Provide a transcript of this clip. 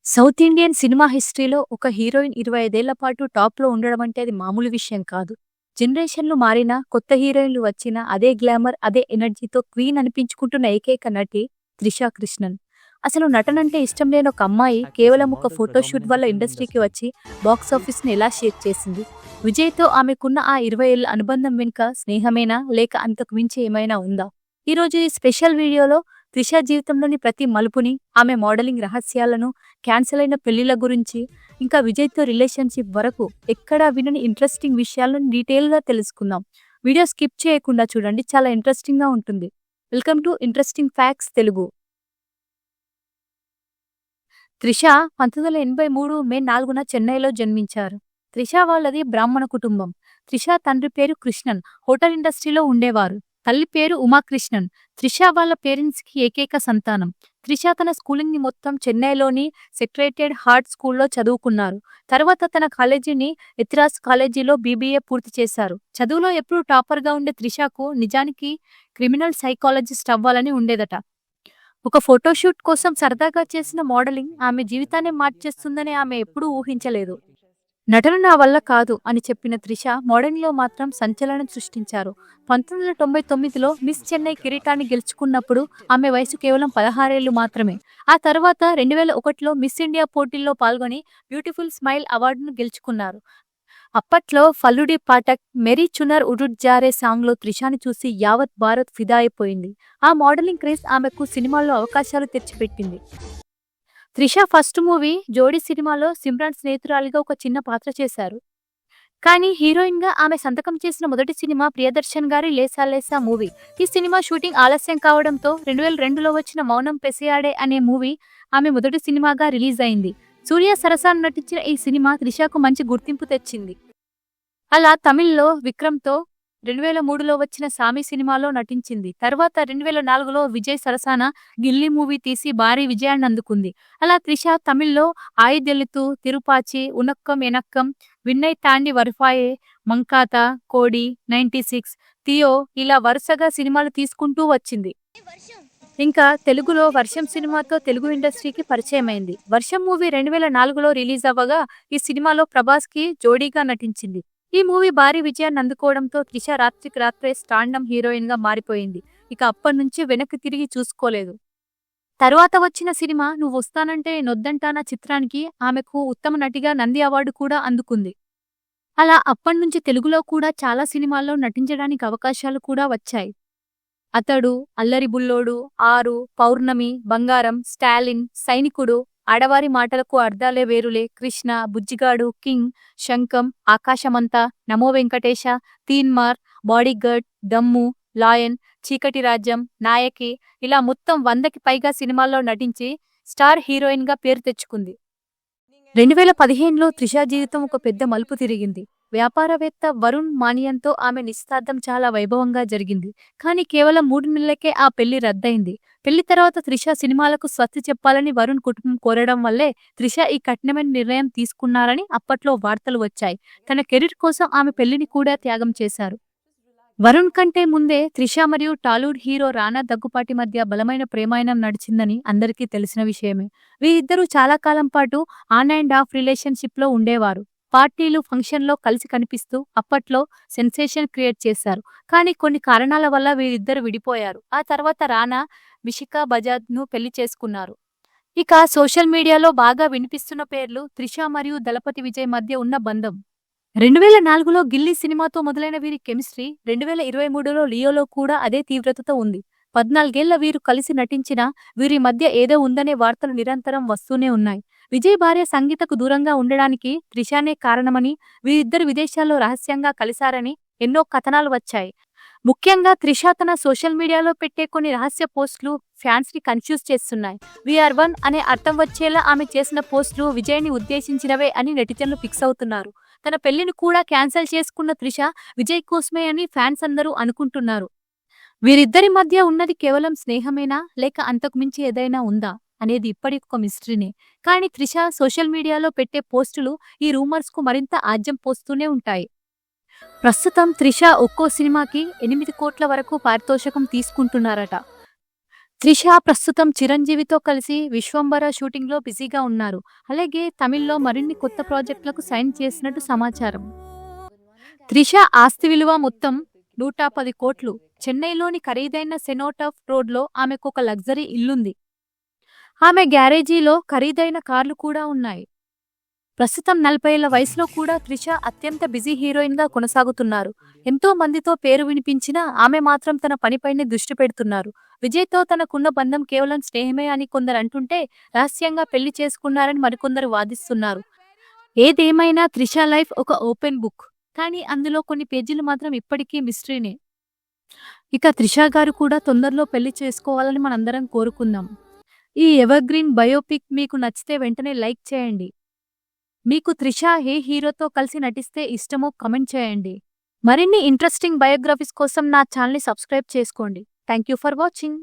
South Indian cinema హిస్టరీలో ఒక heroine 25 ఏళ్ల పాటు టాప్‌లో ఉండడం అంటే అది మామూలు విషయం కాదు. జనరేషన్‌లు మారినా, కొత్త హీరోయిన్‌లు వచ్చినా అదే గ్లామర్, అదే ఎనర్జీతో క్వీన్ అనిపించుకుంటున్న ఏకైక నటి త్రిషా కృష్ణన్. అసలు నటనంటే ఇష్టం లేని ఒక అమ్మాయి కేవలం ఒక ఫోటోషూట్ వల్ల ఇండస్ట్రీకి వచ్చి బాక్సాఫీస్‌ని ఎలా షేక్ చేసింది? విజయ్‌తో ఆమెకున్న ఆ 20 ఏళ్ల అనుబంధం వెనుక స్నేహమేనా? లేక అంతకు మించి ఏమైనా ఉందా? ఈరోజు ఈ స్పెషల్ వీడియోలో త్రిష జీవితంలోని ప్రతి మలుపుని, ఆమె మోడలింగ్ రహస్యాలను, క్యాన్సెల్ అయిన పెళ్లిళ్ల గురించి, ఇంకా విజయ్‌తో రిలేషన్‌షిప్ వరకు ఎక్కడా వినని ఇంట్రెస్టింగ్ విషయాలను డీటెయిల్‌గా తెలుసుకుందాం. వీడియో స్కిప్ చేయకుండా చూడండి, చాలా ఇంట్రెస్టింగ్‌గా ఉంటుంది. Welcome to interesting facts Telugu. Trisha 1983 మే 4న చెన్నైలో జన్మించారు. త్రిష వాళ్ళది బ్రాహ్మణ కుటుంబం. త్రిష తండ్రి పేరు కృష్ణన్, హోటల్ ఇండస్ట్రీలో ఉండేవారు. తల్లి పేరు ఉమాకృష్ణన్. త్రిష వాళ్ళ పేరెంట్స్‌కి ఏకైక సంతానం. త్రిష తన స్కూలింగ్‌ని మొత్తం చెన్నైలోని సెక్రటేరియట్ హార్ట్ స్కూల్‌లో చదువుకున్నారు. తర్వాత తన కాలేజీని ఎతిరాజ్ కాలేజీలో బీబీఏ పూర్తి చేశారు. చదువులో ఎప్పుడూ టాపర్‌గా ఉండే త్రిషకు నిజానికి క్రిమినల్ సైకాలజిస్ట్ అవ్వాలని ఉండేదట. ఒక ఫోటోషూట్ కోసం సరదాగా చేసిన మోడలింగ్ ఆమె జీవితాన్నే మార్చేస్తుందని ఆమె ఎప్పుడూ ఊహించలేదు. నటన నా వల్ల కాదు అని చెప్పిన త్రిష మోడలింగ్‌లో మాత్రం సంచలనం సృష్టించారు. 1999లో మిస్ చెన్నై కిరీటాన్ని గెలుచుకున్నప్పుడు ఆమె వయసు కేవలం 16 ఏళ్లు మాత్రమే. ఆ తర్వాత 2001లో మిస్ ఇండియా పోటీల్లో పాల్గొని బ్యూటిఫుల్ స్మైల్ అవార్డును గెలుచుకున్నారు. అప్పట్లో 'ఫల్లుడి పాఠక్', 'మేరీ చునర్ ఉడుడ్ జారే' సాంగ్‌లో త్రిషాని చూసి యావత్ భారత్ ఫిదా అయిపోయింది. ఆ మోడలింగ్ క్రేజ్ ఆమెకు సినిమాల్లో అవకాశాలు తెచ్చిపెట్టింది. త్రిష ఫస్ట్ మూవీ 'జోడీ' సినిమాలో సిమ్రాన్ స్నేహితురాలిగా ఒక చిన్న పాత్ర చేశారు. కానీ హీరోయిన్‌గా ఆమె సంతకం చేసిన మొదటి సినిమా ప్రియదర్శన్ గారి 'లేసా లేసా' మూవీ. ఈ సినిమా షూటింగ్ ఆలస్యం కావడంతో 2002లో వచ్చిన 'మౌనం పెసియాడే' అనే మూవీ ఆమె మొదటి సినిమాగా రిలీజ్ అయింది. సూర్య సరసన నటించిన ఈ సినిమా త్రిషకు మంచి గుర్తింపు తెచ్చింది. అలా తమిళ్‌లో 'విక్రమ్‌తో' 2003లో వచ్చిన 'సామి' సినిమాలో నటించింది. తర్వాత 2004లో విజయ్ సరసన 'గిల్లీ' మూవీ తీసి భారీ విజయాన్నందుకుంది. అలా త్రిష తమిళ్లో 'ఆయుధెళుతు', 'తిరుపాచి', 'ఉనక్కం ఎనక్కం', 'విన్నై తాండి వరపాయే', 'మంకాత', 'కోడి', 96, 'థియో' ఇలా వరుసగా సినిమాలు తీసుకుంటూ వచ్చింది. ఇంకా తెలుగులో 'వర్షం' సినిమాతో తెలుగు ఇండస్ట్రీకి పరిచయమైంది. 'వర్షం' మూవీ 2004లో రిలీజ్ అవ్వగా ఈ సినిమాలో ప్రభాస్‌కి జోడీగా నటించింది. ఈ మూవీ భారీ విజయాన్ని అందుకోవడంతో త్రిష రాత్రికి రాత్రే స్టార్డమ్ హీరోయిన్‌గా మారిపోయింది. ఇక అప్పట్నుంచి వెనక్కి తిరిగి చూసుకోలేదు. తరువాత వచ్చిన సినిమా 'నువ్వొస్తానంటే నేనొద్దంటానా' చిత్రానికి ఆమెకు ఉత్తమ నటిగా నంది అవార్డు కూడా అందుకుంది. అలా అప్పట్నుంచి తెలుగులో కూడా చాలా సినిమాల్లో నటించడానికి అవకాశాలు కూడా వచ్చాయి. 'అతడు', 'అల్లరి బుల్లోడు', 'ఆరు', 'పౌర్ణమి', 'బంగారం', 'స్టాలిన్', 'సైనికుడు', 'ఆడవారి మాటలకు అర్థాలే వేరులే', 'కృష్ణ', 'బుజ్జిగాడు', 'కింగ్', 'శంఖం', 'ఆకాశమంత', 'నమో వెంకటేశ', 'తీన్మార్', 'బాడీగార్డ్', 'దమ్ము', 'లాయన్', 'చీకటి రాజ్యం', 'నాయకి' ఇలా మొత్తం 100కి పైగా సినిమాల్లో నటించి స్టార్ హీరోయిన్‌గా పేరు తెచ్చుకుంది. 2015లో త్రిష జీవితం ఒక పెద్ద మలుపు తిరిగింది. వ్యాపారవేత్త వరుణ్ మానియన్‌తో ఆమె నిశ్చితార్థం చాలా వైభవంగా జరిగింది. కానీ కేవలం 3 నెలలకే ఆ పెళ్లి రద్దయింది. పెళ్లి తర్వాత త్రిష సినిమాలకు స్వస్తి చెప్పాలని వరుణ్ కుటుంబం కోరడం వల్లే త్రిష ఈ కఠినమైన నిర్ణయం తీసుకున్నారని అప్పట్లో వార్తలు వచ్చాయి. తన కెరీర్ కోసం ఆమె పెళ్లిని కూడా త్యాగం చేశారు. వరుణ్ కంటే ముందే త్రిష మరియు టాలీవుడ్ హీరో రానా దగ్గుపాటి మధ్య బలమైన ప్రేమాయణం నడిచిందని అందరికీ తెలిసిన విషయమే. వీరిద్దరూ చాలా కాలం పాటు ఆన్ అండ్ ఆఫ్ రిలేషన్‌షిప్‌లో ఉండేవారు. పార్టీలు, ఫంక్షన్‌లో కలిసి కనిపిస్తూ అప్పట్లో సెన్సేషన్ క్రియేట్ చేశారు. కానీ కొన్ని కారణాల వల్ల వీరిద్దరూ విడిపోయారు. ఆ తర్వాత రానా మిషికా బజాజ్‌ను పెళ్లి చేసుకున్నారు. ఇక సోషల్ మీడియాలో బాగా వినిపిస్తున్న పేర్లు త్రిష మరియు దళపతి విజయ్ మధ్య ఉన్న బంధం. 2004లో 'గిల్లీ' సినిమాతో మొదలైన వీరి కెమిస్ట్రీ 2023లో 'లియోలో' కూడా అదే తీవ్రతతో ఉంది. 14 ఏళ్ల వీరు కలిసి నటించినా వీరి మధ్య ఏదో ఉందనే వార్తలు నిరంతరం వస్తూనే ఉన్నాయి. విజయ్ భార్య సంగీతకు దూరంగా ఉండడానికి త్రిషనే కారణమని, వీరిద్దరు విదేశాల్లో రహస్యంగా కలిశారని ఎన్నో కథనాలు వచ్చాయి. ముఖ్యంగా త్రిష తన సోషల్ మీడియాలో పెట్టే కొన్ని రహస్య పోస్టులు ఫ్యాన్స్‌ని కన్‌ఫ్యూజ్ చేస్తున్నాయి. 'వీఆర్ వన్' అనే అర్థం వచ్చేలా ఆమె చేసిన పోస్టులు విజయ్‌ని ఉద్దేశించినవే అని నెటిజన్లు ఫిక్స్ అవుతున్నారు. తన పెళ్లిని కూడా క్యాన్సెల్ చేసుకున్న త్రిష విజయ్ కోసమే అని ఫ్యాన్స్ అందరూ అనుకుంటున్నారు. వీరిద్దరి మధ్య ఉన్నది కేవలం స్నేహమేనా, లేక అంతకు మించి ఏదైనా ఉందా అనేది ఇప్పటికి ఒక మిస్టరీనే. కానీ త్రిష సోషల్ మీడియాలో పెట్టే పోస్టులు ఈ రూమర్స్‌కు మరింత ఆజ్యం పోస్తూనే ఉంటాయి. ప్రస్తుతం త్రిష ఒక్కో సినిమాకి 8 కోట్ల వరకు పారితోషికం తీసుకుంటున్నారట. త్రిష ప్రస్తుతం చిరంజీవితో కలిసి విశ్వంబర షూటింగ్లో బిజీగా ఉన్నారు. అలాగే తమిళ్లో మరిన్ని కొత్త ప్రాజెక్టులకు సైన్ చేసినట్టు సమాచారం. త్రిష ఆస్తి విలువ మొత్తం 110 కోట్లు. చెన్నైలోని ఖరీదైన సెనోటఫ్ రోడ్లో ఆమెకు ఒక లగ్జరీ ఇల్లుంది. ఆమె గ్యారేజీలో ఖరీదైన కార్లు కూడా ఉన్నాయి. ప్రస్తుతం 40 ఏళ్ల వయసులో కూడా త్రిష అత్యంత బిజీ హీరోయిన్గా కొనసాగుతున్నారు. ఎంతో మందితో పేరు వినిపించినా ఆమె మాత్రం తన పనిపైనే దృష్టి పెడుతున్నారు. విజయ్తో తనకున్న బంధం కేవలం స్నేహమే అని కొందరు అంటుంటే, రహస్యంగా పెళ్లి చేసుకున్నారని మరికొందరు వాదిస్తున్నారు. ఏదేమైనా త్రిష లైఫ్ ఒక ఓపెన్ బుక్. కానీ అందులో కొన్ని పేజీలు మాత్రం ఇప్పటికీ మిస్టరీనే. ఇక త్రిష గారు కూడా తొందరలో పెళ్లి చేసుకోవాలని మనందరం కోరుకుందాం. ఈ ఎవర్గ్రీన్ బయోపిక్ మీకు నచ్చితే వెంటనే లైక్ చేయండి. మీకు త్రిష ఏ హీరోతో కలిసి నటిస్తే ఇష్టమో కమెంట్ చేయండి. మరిన్ని ఇంట్రెస్టింగ్ బయోగ్రఫీస్ కోసం నా ఛానల్ని సబ్స్క్రైబ్ చేసుకోండి. Thank you for watching.